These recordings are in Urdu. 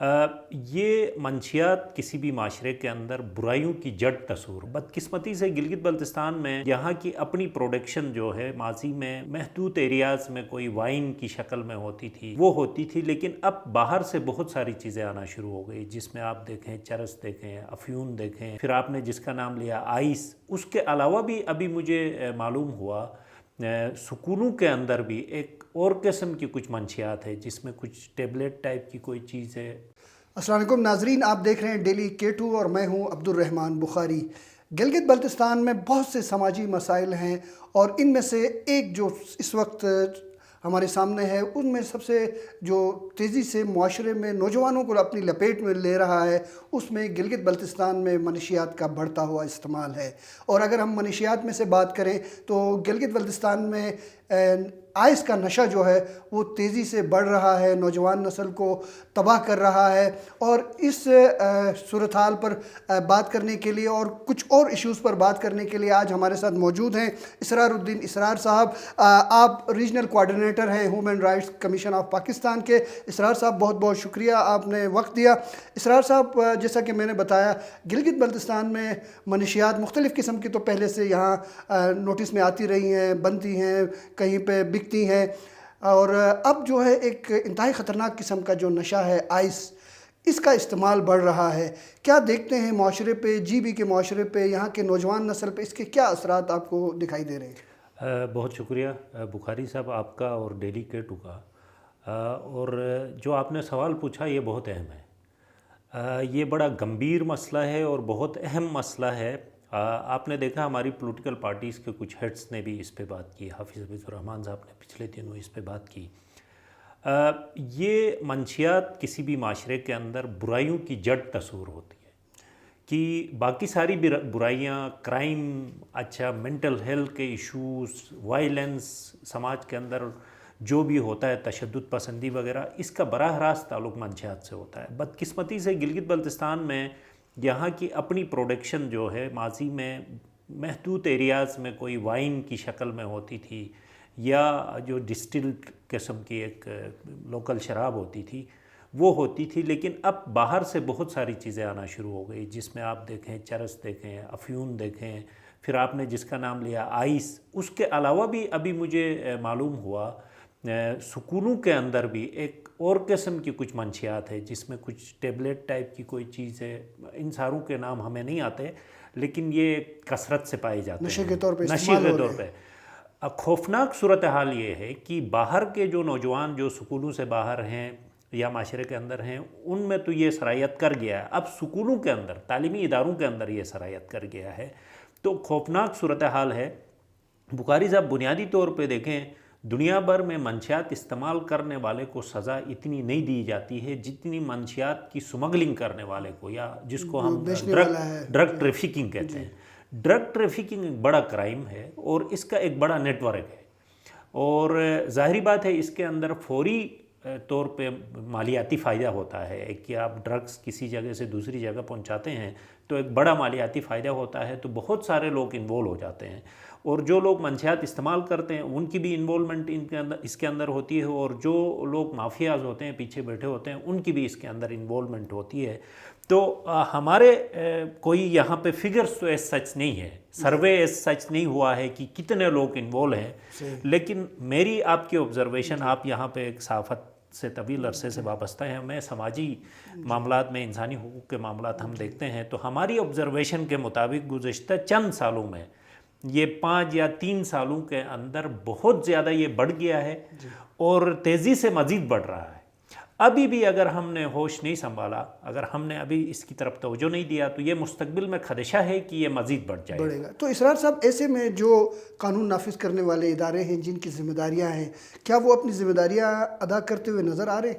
یہ منشیات کسی بھی معاشرے کے اندر برائیوں کی جڑ تصور، بدقسمتی سے گلگت بلتستان میں یہاں کی اپنی پروڈکشن جو ہے ماضی میں محدود ایریاز میں کوئی وائن کی شکل میں ہوتی تھی وہ ہوتی تھی، لیکن اب باہر سے بہت ساری چیزیں آنا شروع ہو گئی، جس میں آپ دیکھیں چرس دیکھیں، افیون دیکھیں، پھر آپ نے جس کا نام لیا آئس، اس کے علاوہ بھی ابھی مجھے معلوم ہوا سکولوں کے اندر بھی ایک اور قسم کی کچھ منشیات ہے جس میں کچھ ٹیبلٹ ٹائپ کی کوئی چیز ہے۔ السلام علیکم ناظرین، آپ دیکھ رہے ہیں ڈیلی K2 اور میں ہوں عبد الرحمن بخاری۔ گلگت بلتستان میں بہت سے سماجی مسائل ہیں اور ان میں سے ایک جو اس وقت ہمارے سامنے ہے ان میں سب سے جو تیزی سے معاشرے میں نوجوانوں کو اپنی لپیٹ میں لے رہا ہے اس میں گلگت بلتستان میں منشیات کا بڑھتا ہوا استعمال ہے۔ اور اگر ہم منشیات میں سے بات کریں تو گلگت بلتستان میں آئس کا نشہ جو ہے وہ تیزی سے بڑھ رہا ہے، نوجوان نسل کو تباہ کر رہا ہے، اور اس صورتحال پر بات کرنے کے لیے اور کچھ اور ایشوز پر بات کرنے کے لیے آج ہمارے ساتھ موجود ہیں اسرار الدین اسرار صاحب۔ آپ ریجنل کوارڈینیٹر ہیں human rights commission of Pakistan کے۔ اسرار صاحب بہت بہت شکریہ، آپ نے وقت دیا۔ اسرار صاحب، جیسا کہ میں نے بتایا گلگت بلتستان میں منشیات مختلف قسم کی تو پہلے سے یہاں نوٹس میں آتی رہی ہیں، بنتی ہیں، کہیں پہ بکتی ہیں، اور اب جو ہے ایک انتہائی خطرناک قسم کا جو نشہ ہے آئس، اس کا استعمال بڑھ رہا ہے۔ کیا دیکھتے ہیں معاشرے پہ، جی بی کے معاشرے پہ، یہاں کے نوجوان نسل پہ اس کے کیا اثرات آپ کو دکھائی دے رہے ہیں؟ بہت شکریہ بخاری صاحب آپ کا اور ڈیلی K2 کا، اور جو آپ نے سوال پوچھا یہ بہت اہم ہے، یہ بڑا گمبھیر مسئلہ ہے اور بہت اہم مسئلہ ہے۔ آپ نے دیکھا ہماری پولیٹیکل پارٹیز کے کچھ ہیڈس نے بھی اس پہ بات کی، حافظ عبد الرحمن صاحب نے پچھلے دنوں اس پہ بات کی۔ یہ منشیات کسی بھی معاشرے کے اندر برائیوں کی جڑ تصور ہوتی ہے کہ باقی ساری برائیاں، کرائم، اچھا مینٹل ہیلتھ کے ایشوز، وائلنس سماج کے اندر جو بھی ہوتا ہے، تشدد پسندی وغیرہ، اس کا براہ راست تعلق منشیات سے ہوتا ہے۔ بدقسمتی سے گلگت بلتستان میں یہاں کی اپنی پروڈکشن جو ہے ماضی میں محدود ایریاز میں کوئی وائن کی شکل میں ہوتی تھی یا جو ڈسٹلڈ قسم کی ایک لوکل شراب ہوتی تھی وہ ہوتی تھی، لیکن اب باہر سے بہت ساری چیزیں آنا شروع ہو گئی، جس میں آپ دیکھیں چرس دیکھیں، افیون دیکھیں، پھر آپ نے جس کا نام لیا آئس، اس کے علاوہ بھی ابھی مجھے معلوم ہوا سکولوں کے اندر بھی ایک اور قسم کی کچھ منشیات ہے جس میں کچھ ٹیبلٹ ٹائپ کی کوئی چیز ہے، ان ساروں کے نام ہمیں نہیں آتے، لیکن یہ کثرت سے پائے جاتے ہیں، نشے کے طور پہ نشے کے طور پہ۔ خوفناک صورتحال یہ ہے کہ باہر کے جو نوجوان جو سکولوں سے باہر ہیں یا معاشرے کے اندر ہیں ان میں تو یہ سرایت کر گیا ہے، اب سکولوں کے اندر، تعلیمی اداروں کے اندر یہ سرایت کر گیا ہے، تو خوفناک صورتحال ہے۔ بخاری صاحب، بنیادی طور پہ دیکھیں دنیا بھر میں منشیات استعمال کرنے والے کو سزا اتنی نہیں دی جاتی ہے جتنی منشیات کی سمگلنگ کرنے والے کو، یا جس کو ہم ڈرگ ٹریفکنگ کہتے ہیں۔ ڈرگ ٹریفکنگ ایک بڑا کرائم ہے اور اس کا ایک بڑا نیٹ ورک ہے، اور ظاہری بات ہے اس کے اندر فوری طور پہ مالیاتی فائدہ ہوتا ہے کہ آپ ڈرگس کسی جگہ سے دوسری جگہ پہنچاتے ہیں تو ایک بڑا مالیاتی فائدہ ہوتا ہے، تو بہت سارے لوگ انوالو ہو جاتے ہیں، اور جو لوگ منشیات استعمال کرتے ہیں ان کی بھی انوالومنٹ اس کے اندر ہوتی ہے، اور جو لوگ مافیاز ہوتے ہیں پیچھے بیٹھے ہوتے ہیں ان کی بھی اس کے اندر انوالومنٹ ہوتی ہے۔ تو ہمارے کوئی یہاں پہ فگرز تو ایس سچ نہیں ہے، سروے ایس سچ نہیں ہوا ہے کہ کتنے لوگ انوالو ہیں، لیکن میری آپ کی آبزرویشن، آپ یہاں پہ ایک صحافت سے طویل عرصے سے وابستہ ہیں، میں سماجی معاملات میں، انسانی حقوق کے معاملات ہم دیکھتے ہیں، تو ہماری آبزرویشن کے مطابق گزشتہ چند سالوں میں یہ 5 یا 3 سالوں کے اندر بہت زیادہ یہ بڑھ گیا ہے اور تیزی سے مزید بڑھ رہا ہے۔ ابھی بھی اگر ہم نے ہوش نہیں سنبھالا، اگر ہم نے ابھی اس کی طرف توجہ نہیں دیا تو یہ مستقبل میں خدشہ ہے کہ یہ مزید بڑھ جائے گا۔ تو اسرار صاحب، ایسے میں جو قانون نافذ کرنے والے ادارے ہیں جن کی ذمہ داریاں ہیں، کیا وہ اپنی ذمہ داریاں ادا کرتے ہوئے نظر آ رہے ہیں؟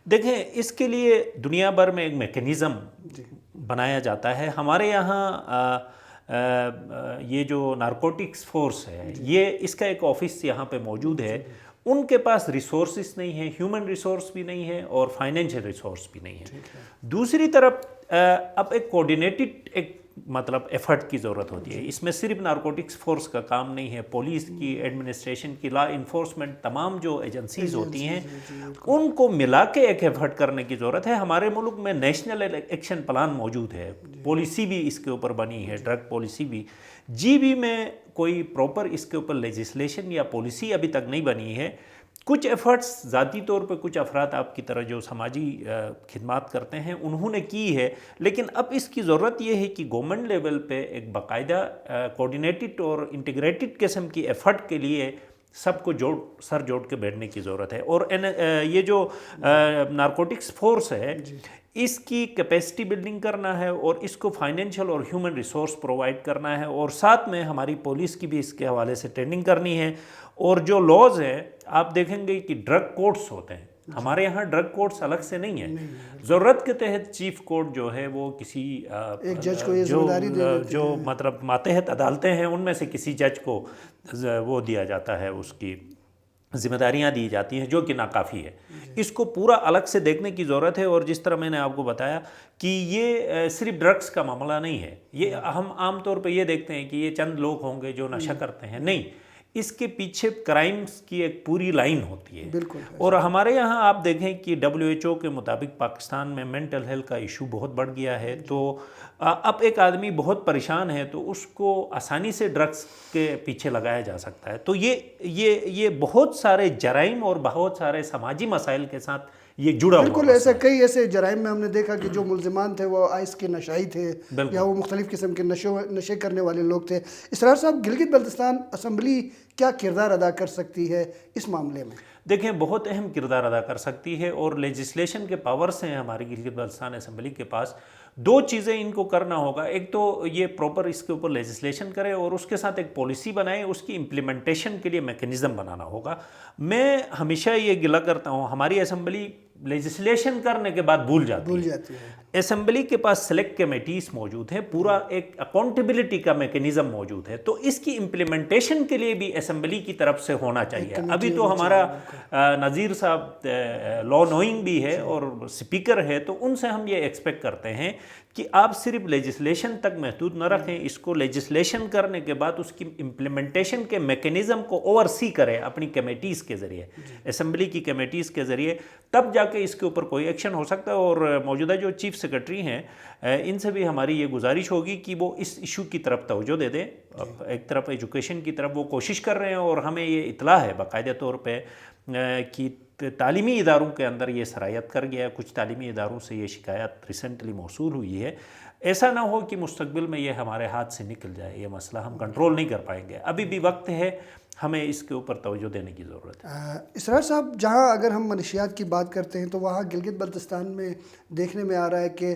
دیکھیں، اس کے لیے دنیا بھر میں ایک میکینزم بنایا جاتا ہے۔ ہمارے یہاں یہ جو نارکوٹکس فورس ہے، یہ اس کا ایک آفس یہاں پہ موجود ہے، ان کے پاس ریسورسز نہیں ہے، ہیومن ریسورس بھی نہیں ہے اور فائنینشیل ریسورس بھی نہیں ہے۔ دوسری طرف اب ایک کوآرڈینیٹڈ ایک مطلب ایفرٹ کی ضرورت ہوتی ہے، اس میں صرف نارکوٹکس فورس کا کام نہیں ہے، پولیس کی، ایڈمنسٹریشن کی، لا انفورسمنٹ، تمام جو ایجنسیز ہوتی ہیں ان کو ملا کے ایک ایفرٹ کرنے کی ضرورت ہے۔ ہمارے ملک میں نیشنل ایکشن پلان موجود ہے، پالیسی بھی اس کے اوپر بنی ہے، ڈرگ پالیسی بھی، جی بی میں کوئی پراپر اس کے اوپر لیجسلیشن یا پالیسی ابھی تک نہیں بنی ہے۔ کچھ ایفرٹس ذاتی طور پہ کچھ افراد آپ کی طرح جو سماجی خدمات کرتے ہیں انہوں نے کی ہے، لیکن اب اس کی ضرورت یہ ہے کہ گورنمنٹ لیول پہ ایک باقاعدہ کوآرڈینیٹڈ اور انٹیگریٹڈ قسم کی ایفرٹ کے لیے سب کو سر جوڑ کے بیٹھنے کی ضرورت ہے۔ اور یہ جو نارکوٹکس فورس ہے اس کی کیپیسٹی بلڈنگ کرنا ہے اور اس کو فائنینشیل اور ہیومن ریسورس پرووائڈ کرنا ہے، اور ساتھ میں ہماری پولیس کی بھی اس کے حوالے سے ٹریننگ کرنی ہے۔ اور جو لاز ہیں آپ دیکھیں گے کہ ڈرگ کورٹس ہوتے ہیں، ہمارے یہاں ڈرگ کورٹس الگ سے نہیں ہیں، ضرورت کے تحت چیف کورٹ جو ہے وہ کسی ایک جج کو یہ ذمہ داری جو مطلب ماتحت عدالتیں ہیں ان میں سے کسی جج کو وہ دیا جاتا ہے، اس کی ذمہ داریاں دی جاتی ہیں، جو کہ ناکافی ہے۔ اس کو پورا الگ سے دیکھنے کی ضرورت ہے۔ اور جس طرح میں نے آپ کو بتایا کہ یہ صرف ڈرگس کا معاملہ نہیں ہے، یہ ہم عام طور پہ یہ دیکھتے ہیں کہ یہ چند لوگ ہوں گے جو نشہ کرتے ہیں، نہیں، اس کے پیچھے کرائمز کی ایک پوری لائن ہوتی ہے۔ بالکل۔ اور ہمارے یہاں آپ دیکھیں کہ WHO کے مطابق پاکستان میں مینٹل ہیلتھ کا ایشو بہت بڑھ گیا ہے، تو اب ایک آدمی بہت پریشان ہے تو اس کو آسانی سے ڈرگس کے پیچھے لگایا جا سکتا ہے۔ تو یہ بہت سارے جرائم اور بہت سارے سماجی مسائل کے ساتھ یہ جڑا ہوا ہے۔ بالکل، ایسے کئی ایسے جرائم میں ہم نے دیکھا کہ جو ملزمان تھے وہ آئس کے نشائی تھے یا وہ مختلف قسم کے نشے کرنے والے لوگ تھے۔ اسرار صاحب، گلگت بلتستان اسمبلی کیا کردار ادا کر سکتی ہے اس معاملے میں؟ دیکھیں، بہت اہم کردار ادا کر سکتی ہے، اور لیجسلیشن کے پاورز ہیں ہماری گلگت بلتستان اسمبلی کے پاس۔ دو چیزیں ان کو کرنا ہوگا، ایک تو یہ پراپر اس کے اوپر لیجسلیشن کرے اور اس کے ساتھ ایک پالیسی بنائے، اس کی امپلیمنٹیشن کے لیے میکینزم بنانا ہوگا۔ میں ہمیشہ یہ گلہ کرتا ہوں، ہماری اسمبلی لیجسلیشن کرنے کے بعد بھول جاتی ہے۔ اسمبلی کے پاس سلیکٹ کمیٹیز موجود ہیں، پورا ایک اکاؤنٹیبلٹی کا میکینزم موجود ہے، تو اس کی امپلیمنٹیشن کے لیے بھی اسمبلی کی طرف سے ہونا چاہیے۔ ابھی تو ہمارا نذیر صاحب لا نوئنگ بھی ہے اور سپیکر ہے، تو ان سے ہم یہ ایکسپیکٹ کرتے ہیں کہ آپ صرف لیجسلیشن تک محدود نہ رکھیں، اس کو لیجسلیشن کرنے کے بعد اس کی امپلیمنٹیشن کے میکینزم کو اوور سی کریں اپنی کمیٹیز کے ذریعے، اسمبلی کی کمیٹیز کے ذریعے، تب جا کے اس کے اوپر کوئی ایکشن ہو سکتا ہے۔ اور موجودہ جو چیف سیکرٹری ہیں ان سے بھی ہماری یہ گزارش ہوگی کہ وہ اس ایشو کی طرف توجہ دے دیں۔ ایک طرف ایجوکیشن کی طرف وہ کوشش کر رہے ہیں، اور ہمیں یہ اطلاع ہے باقاعدہ طور پہ کہ تعلیمی اداروں کے اندر یہ سرایت کر گیا ہے، کچھ تعلیمی اداروں سے یہ شکایت ریسنٹلی موصول ہوئی ہے۔ ایسا نہ ہو کہ مستقبل میں یہ ہمارے ہاتھ سے نکل جائے، یہ مسئلہ ہم کنٹرول نہیں کر پائیں گے، ابھی بھی وقت ہے، ہمیں اس کے اوپر توجہ دینے کی ضرورت ہے۔ اسرار صاحب، جہاں اگر ہم منشیات کی بات کرتے ہیں تو وہاں گلگت بلتستان میں دیکھنے میں آ رہا ہے کہ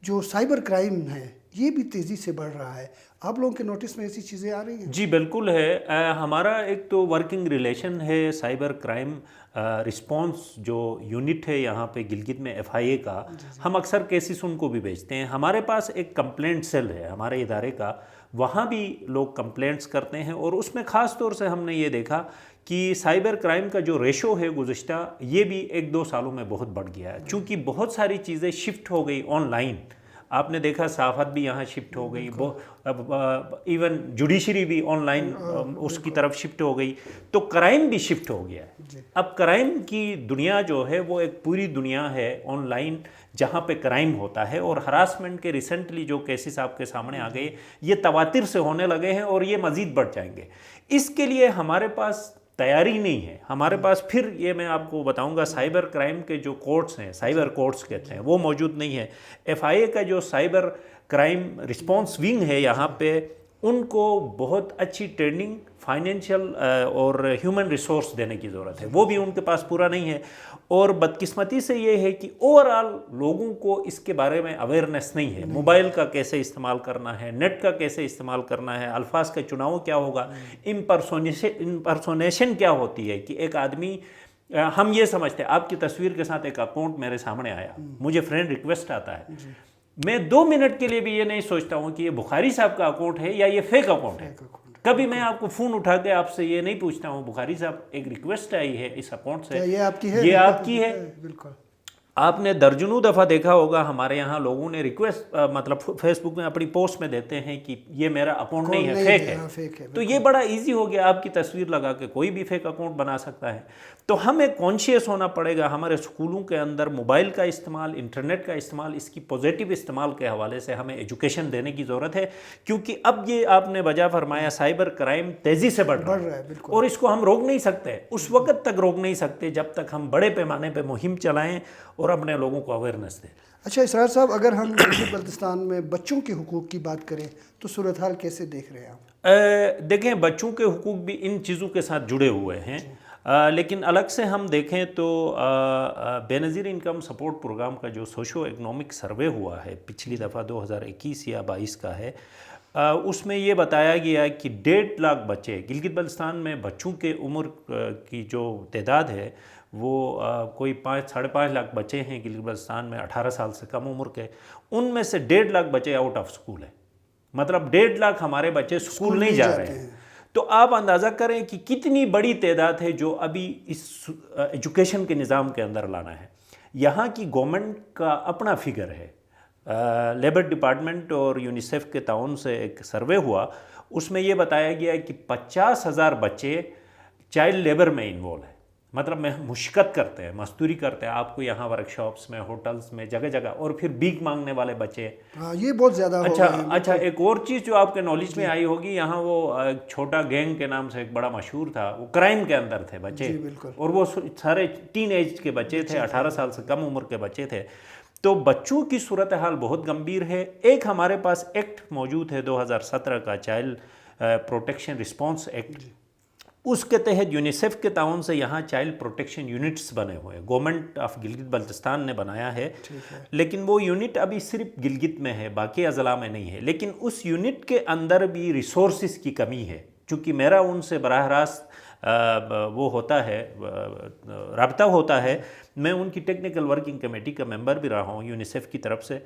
جو سائبر کرائم ہے یہ بھی تیزی سے بڑھ رہا ہے۔ آپ لوگوں کے نوٹس میں ایسی چیزیں آ رہی ہیں؟ جی بالکل ہے، ہمارا ایک تو ورکنگ ریلیشن ہے سائبر کرائم رسپانس جو یونٹ ہے یہاں پہ گلگت میں FIA کا، ہم اکثر کیسز ان کو بھی بھیجتے ہیں۔ ہمارے پاس ایک کمپلینٹ سیل ہے ہمارے ادارے کا، وہاں بھی لوگ کمپلینٹس کرتے ہیں، اور اس میں خاص طور سے ہم نے یہ دیکھا کہ سائبر کرائم کا جو ریشو ہے گزشتہ یہ بھی 1-2 سالوں میں بہت بڑھ گیا ہے، چونکہ بہت ساری چیزیں شفٹ ہو گئی آن لائن۔ آپ نے دیکھا صحافت بھی یہاں شفٹ ہو گئی، ایون جوڈیشری بھی آن لائن اس کی طرف شفٹ ہو گئی، تو کرائم بھی شفٹ ہو گیا ہے۔ اب کرائم کی دنیا جو ہے وہ ایک پوری دنیا ہے آن لائن جہاں پہ کرائم ہوتا ہے، اور ہراسمنٹ کے ریسنٹلی جو کیسز آپ کے سامنے آ گئے یہ تواتر سے ہونے لگے ہیں، اور یہ مزید بڑھ جائیں گے۔ اس کے لیے ہمارے پاس تیاری نہیں ہے، ہمارے پاس پھر یہ میں آپ کو بتاؤں گا سائبر کرائم کے جو کورٹس ہیں، سائبر کورٹس کہتے ہیں، وہ موجود نہیں ہے۔ FIA کا جو سائبر کرائم رسپانس ونگ ہے یہاں پہ، ان کو بہت اچھی ٹریننگ، فائنینشیل اور ہیومن ریسورس دینے کی ضرورت ہے، وہ بھی ان کے پاس پورا نہیں ہے۔ اور بدقسمتی سے یہ ہے کہ اوورآل لوگوں کو اس کے بارے میں اویئرنیس نہیں ہے، موبائل کا کیسے استعمال کرنا ہے، نیٹ کا کیسے استعمال کرنا ہے، الفاظ کا چناؤ کیا ہوگا، امپرسونیشن کیا ہوتی ہے کہ ایک آدمی، ہم یہ سمجھتے ہیں آپ کی تصویر کے ساتھ ایک اکاؤنٹ میرے سامنے آیا، مجھے فرینڈ ریکویسٹ آتا ہے، میں 2 منٹ کے لیے بھی یہ نہیں سوچتا ہوں کہ یہ بخاری صاحب کا اکاؤنٹ ہے یا یہ فیک اکاؤنٹ ہے، کبھی میں آپ کو فون اٹھا کے آپ سے یہ نہیں پوچھتا ہوں بخاری صاحب ایک ریکویسٹ آئی ہے اس اکاؤنٹ سے، یہ آپ کی ہے، یہ آپ کی ہے. بالکل. آپ نے درجنوں دفعہ دیکھا ہوگا ہمارے یہاں لوگوں نے ریکویسٹ مطلب فیس بک میں اپنی پوسٹ میں دیتے ہیں کہ یہ میرا اکاؤنٹ نہیں ہے، فیک ہے. تو یہ بڑا ایزی ہو گیا، آپ کی تصویر لگا کے کوئی بھی فیک اکاؤنٹ بنا سکتا ہے. تو ہمیں کانشیس ہونا پڑے گا. ہمارے اسکولوں کے اندر موبائل کا استعمال، انٹرنیٹ کا استعمال، اس کی پازیٹیو استعمال کے حوالے سے ہمیں ایجوکیشن دینے کی ضرورت ہے، کیونکہ اب یہ آپ نے وجہ فرمایا سائبر کرائم تیزی سے بڑھ رہا ہے اور اس کو ہم روک نہیں سکتے، اس وقت تک روک نہیں سکتے جب تک ہم بڑے پیمانے پہ مہم چلائیں اور اپنے لوگوں کو اویئرنیس دیں. اچھا اسرار صاحب، اگر ہم گلگت بلتستان میں بچوں کے حقوق کی بات کریں تو صورتحال کیسے دیکھ رہے ہیں آپ؟ دیکھیں بچوں کے حقوق بھی ان چیزوں کے ساتھ جڑے ہوئے ہیں، لیکن الگ سے ہم دیکھیں تو بے نظیر انکم سپورٹ پروگرام کا جو سوشو اکنامک سروے ہوا ہے پچھلی دفعہ 2021 یا 22 کا ہے، اس میں یہ بتایا گیا کہ 1.5 لاکھ بچے گلگت بلتستان میں بچوں کے عمر کی جو تعداد ہے وہ کوئی 5.5 لاکھ بچے ہیں گلگت بلتستان میں 18 سال سے کم عمر کے. ان میں سے 1.5 لاکھ بچے آؤٹ آف سکول ہیں، مطلب 1.5 لاکھ ہمارے بچے سکول نہیں جا رہے ہیں. تو آپ اندازہ کریں کہ کتنی بڑی تعداد ہے جو ابھی اس ایجوکیشن کے نظام کے اندر لانا ہے. یہاں کی گورنمنٹ کا اپنا فگر ہے، لیبر ڈپارٹمنٹ اور یونیسیف کے تعاون سے ایک سروے ہوا، اس میں یہ بتایا گیا کہ 50,000 بچے چائلڈ لیبر میں انوالو ہیں، مطلب مشقت کرتے ہیں، مزدوری کرتے ہیں. آپ کو یہاں ورک شاپس میں، ہوٹلس میں، جگہ جگہ، اور پھر بھیک مانگنے والے بچے. یہ بہت زیادہ ہو گئے ہیں. اچھا ایک اور چیز جو آپ کے نالج میں آئی ہوگی، یہاں وہ چھوٹا گینگ کے نام سے ایک بڑا مشہور تھا، وہ کرائم کے اندر تھے بچے، اور وہ سارے ٹین ایج کے بچے تھے، 18 سال سے کم عمر کے بچے تھے. تو بچوں کی صورتحال بہت گمبھیر ہے. ایک ہمارے پاس ایکٹ موجود ہے 2017 کا، چائلڈ پروٹیکشن رسپانس ایکٹ. اس کے تحت یونیسیف کے تعاون سے یہاں چائلڈ پروٹیکشن یونٹس بنے ہوئے ہیں، گورنمنٹ آف گلگت بلتستان نے بنایا ہے، لیکن وہ یونٹ ابھی صرف گلگت میں ہے، باقی اضلاع میں نہیں ہے. لیکن اس یونٹ کے اندر بھی ریسورسز کی کمی ہے. چونکہ میرا ان سے براہ راست وہ ہوتا ہے، رابطہ ہوتا ہے، میں ان کی ٹیکنیکل ورکنگ کمیٹی کا ممبر بھی رہا ہوں یونیسیف کی طرف سے.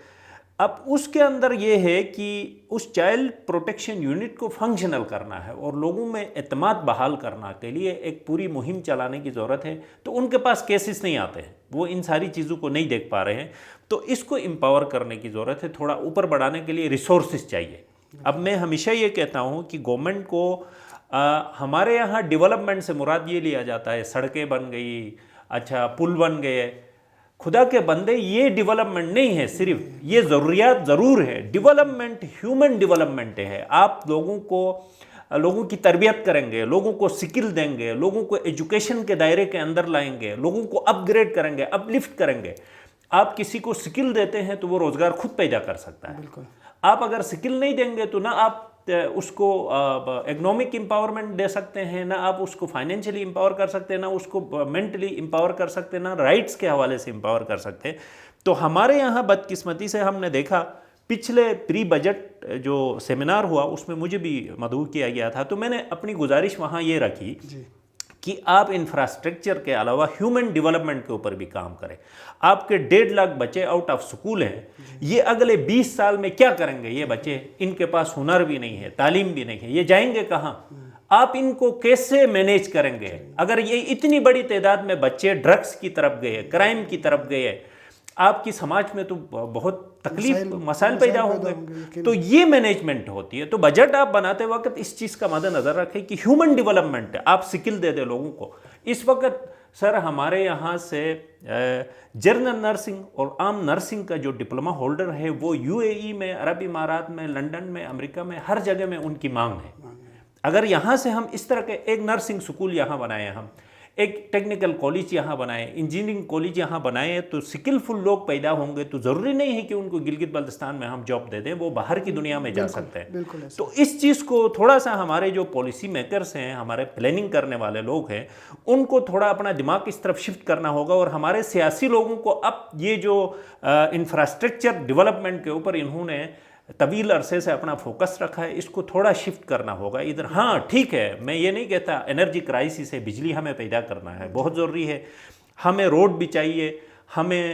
اب اس کے اندر یہ ہے کہ اس چائلڈ پروٹیکشن یونٹ کو فنکشنل کرنا ہے اور لوگوں میں اعتماد بحال کرنا کے لیے ایک پوری مہم چلانے کی ضرورت ہے. تو ان کے پاس کیسز نہیں آتے ہیں، وہ ان ساری چیزوں کو نہیں دیکھ پا رہے ہیں. تو اس کو امپاور کرنے کی ضرورت ہے، تھوڑا اوپر بڑھانے کے لیے ریسورسز چاہیے. اب میں ہمیشہ یہ کہتا ہوں کہ گورنمنٹ کو ہمارے یہاں ڈیولپمنٹ سے مراد یہ لیا جاتا ہے سڑکیں بن گئی، اچھا پل بن گئے. خدا کے بندے یہ ڈیولپمنٹ نہیں ہے، صرف یہ ضروریات ضرور ہے. ڈیولپمنٹ ہیومن ڈیولپمنٹ ہے. آپ لوگوں کی تربیت کریں گے، لوگوں کو سکل دیں گے، لوگوں کو ایجوکیشن کے دائرے کے اندر لائیں گے، لوگوں کو اپ گریڈ کریں گے، اپ لفٹ کریں گے. آپ کسی کو سکل دیتے ہیں تو وہ روزگار خود پیدا کر سکتا ہے. آپ اگر سکل نہیں دیں گے تو نہ آپ اس کو اکنامک امپاورمنٹ دے سکتے ہیں، نہ آپ اس کو فائنینشلی امپاور کر سکتے ہیں، نہ اس کو مینٹلی امپاور کر سکتے ہیں، نہ رائٹس کے حوالے سے امپاور کر سکتے ہیں. تو ہمارے یہاں بدقسمتی سے ہم نے دیکھا پچھلے پری بجٹ جو سیمینار ہوا اس میں مجھے بھی مدعو کیا گیا تھا، تو میں نے اپنی گزارش وہاں یہ رکھی کہ آپ انفراسٹرکچر کے علاوہ ہیومن ڈیولپمنٹ کے اوپر بھی کام کریں. آپ کے 1.5 لاکھ بچے آؤٹ آف سکول ہیں، یہ اگلے 20 سال میں کیا کریں گے؟ یہ بچے، ان کے پاس ہنر بھی نہیں ہے، تعلیم بھی نہیں ہے، یہ جائیں گے کہاں؟ آپ ان کو کیسے مینیج کریں گے؟ اگر یہ اتنی بڑی تعداد میں بچے ڈرگس کی طرف گئے، کرائم کی طرف گئے، آپ کی سماج میں تو بہت تکلیف، مسائل پیدا ہوں گے. تو یہ مینجمنٹ ہوتی ہے. تو بجٹ آپ بناتے وقت اس چیز کا مد نظر رکھیں کہ ہیومن ڈیولپمنٹ، آپ سکل دے دیں لوگوں کو. اس وقت سر ہمارے یہاں سے جنرل نرسنگ اور عام نرسنگ کا جو ڈپلومہ ہولڈر ہے وہ UAE میں، عرب امارات میں، لنڈن میں، امریکہ میں، ہر جگہ میں ان کی مانگ ہے. اگر یہاں سے ہم اس طرح کے ایک نرسنگ سکول یہاں بنائیں، ہم ایک ٹیکنیکل کالج یہاں بنائیں، انجینئرنگ کالج یہاں بنائیں، تو سکلفل لوگ پیدا ہوں گے. تو ضروری نہیں ہے کہ ان کو گلگت بلتستان میں ہم جاب دے دیں، وہ باہر کی دنیا میں جا سکتے ہیں. تو اس چیز کو تھوڑا سا ہمارے جو پالیسی میکرز ہیں، ہمارے پلاننگ کرنے والے لوگ ہیں، ان کو تھوڑا اپنا دماغ اس طرف شفٹ کرنا ہوگا. اور ہمارے سیاسی لوگوں کو اب یہ جو انفراسٹرکچر ڈیولپمنٹ کے اوپر انہوں نے طویل عرصے سے اپنا فوکس رکھا ہے، اس کو تھوڑا شفٹ کرنا ہوگا ادھر. ہاں ٹھیک ہے، میں یہ نہیں کہتا انرجی کرائسس ہے، بجلی ہمیں پیدا کرنا ہے، بہت ضروری ہے، ہمیں روڈ بھی چاہیے، ہمیں